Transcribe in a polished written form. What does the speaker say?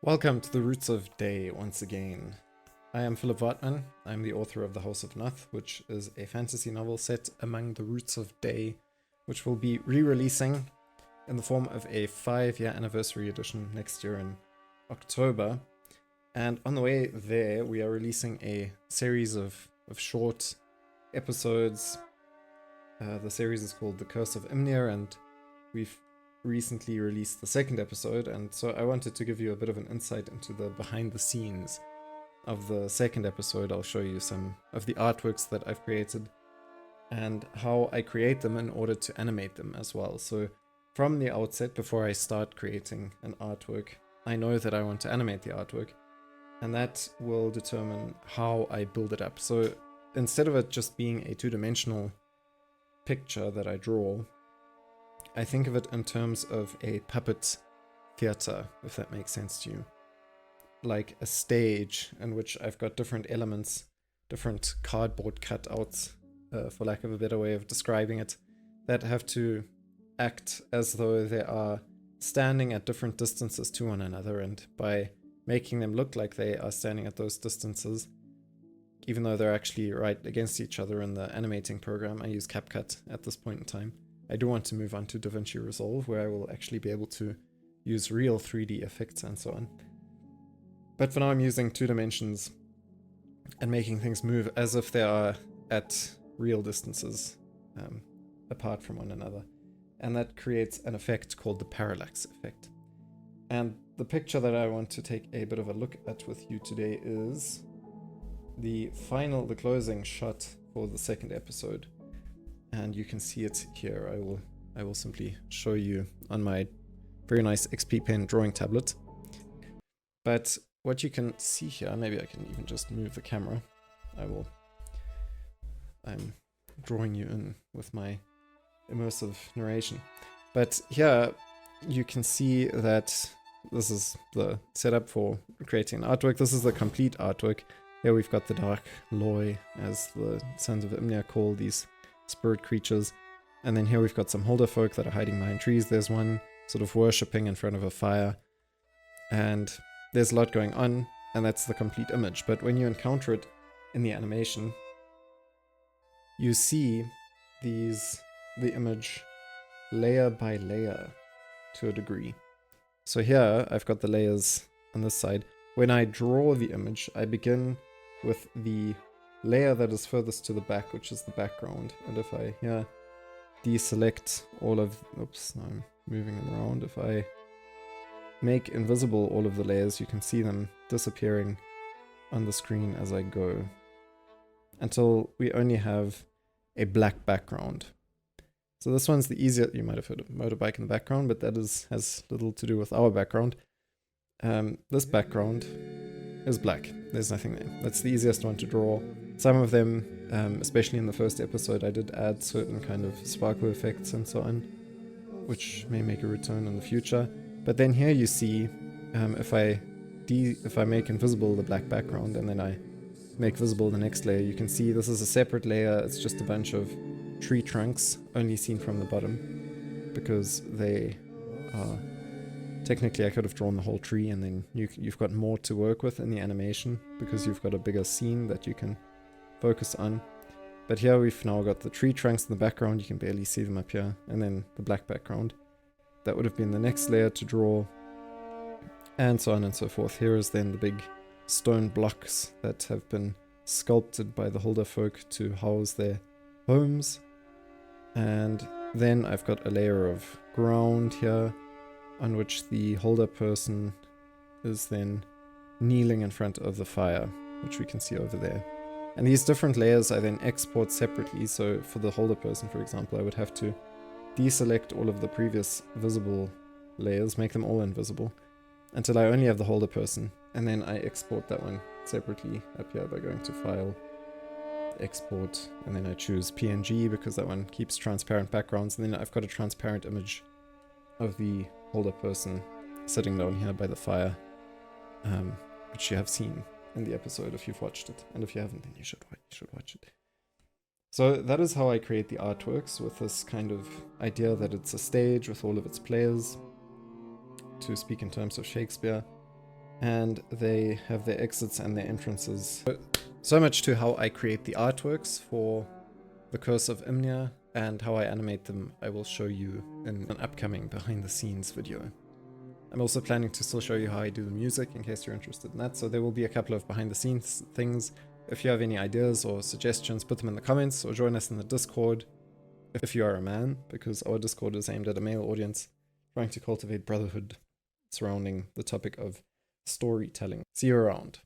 Welcome to the Roots of Day once again. I am Philip Wartman. I'm the author of The House of Nuth, which is a fantasy novel set among the Roots of Day, which will be re-releasing in the form of a 5-year anniversary edition next year in October. And on the way there, we are releasing a series of short episodes. The series is called The Curse of Imnir, and we've recently released the second episode, and so I wanted to give you a bit of an insight into the behind the scenes of the second episode. I'll show you some of the artworks that I've created and how I create them in order to animate them as well. So from the outset, before I start creating an artwork, I know that I want to animate the artwork, and that will determine how I build it up. So instead of it just being a two-dimensional picture that I draw, I think of it in terms of a puppet theater, if that makes sense to you. Like a stage in which I've got different elements, different cardboard cutouts, for lack of a better way of describing it, that have to act as though they are standing at different distances to one another, and by making them look like they are standing at those distances, even though they're actually right against each other in the animating program, I use CapCut at this point in time. I do want to move on to DaVinci Resolve, where I will actually be able to use real 3D effects and so on. But for now I'm using 2 dimensions and making things move as if they are at real distances apart from one another. And that creates an effect called the parallax effect. And the picture that I want to take a bit of a look at with you today is the closing shot for the second episode. And you can see it here. I will simply show you on my very nice XP Pen drawing tablet. But what you can see here, maybe I can even just move the camera. I'm drawing you in with my immersive narration. But here you can see that this is the setup for creating an artwork. This is the complete artwork. Here we've got the Dark Loi, as the Sons of Imnir call these spirit creatures, and then here we've got some Holderfolk that are hiding behind trees. There's one sort of worshipping in front of a fire, and there's a lot going on, and that's the complete image. But when you encounter it in the animation, you see the image layer by layer to a degree. So here I've got the layers on this side. When I draw the image, I begin with the layer that is furthest to the back, which is the background. And if I here deselect all of, oops, now I'm moving them around. If I make invisible all of the layers, you can see them disappearing on the screen as I go, until we only have a black background. So this one's the easier. You might have heard of motorbike in the background, but that has little to do with our background. This background is black. There's nothing there. That's the easiest one to draw. Some of them, especially in the first episode, I did add certain kind of sparkle effects and so on, which may make a return in the future. But then here you see, if I make invisible the black background and then I make visible the next layer, you can see this is a separate layer. It's just a bunch of tree trunks, only seen from the bottom, because they are... Technically, I could have drawn the whole tree, and then you've got more to work with in the animation, because you've got a bigger scene that you can focus on. But here we've now got the tree trunks in the background. You can barely see them up here, and then the black background. That would have been the next layer to draw, and so on and so forth. Here is then the big stone blocks that have been sculpted by the Holderfolk to house their homes. And then I've got a layer of ground here, on which the holder person is then kneeling in front of the fire, which we can see over there. And these different layers I then export separately. So for the holder person, for example, I would have to deselect all of the previous visible layers, make them all invisible, until I only have the holder person, and then I export that one separately up here by going to File, Export, and then I choose PNG because that one keeps transparent backgrounds, and then I've got a transparent image of the holder person sitting down here by the fire, which you have seen in the episode if you've watched it, and if you haven't, then you should watch it. So that is how I create the artworks, with this kind of idea that it's a stage with all of its players, to speak in terms of Shakespeare, and they have their exits and their entrances. So much to how I create the artworks for the Curse of Imnir and how I animate them I will show you in an upcoming behind the scenes video. I'm also planning to still show you how I do the music in case you're interested in that, so there will be a couple of behind the scenes things. If you have any ideas or suggestions, put them in the comments or join us in the Discord if you are a man, because our Discord is aimed at a male audience, trying to cultivate brotherhood surrounding the topic of storytelling. See you around.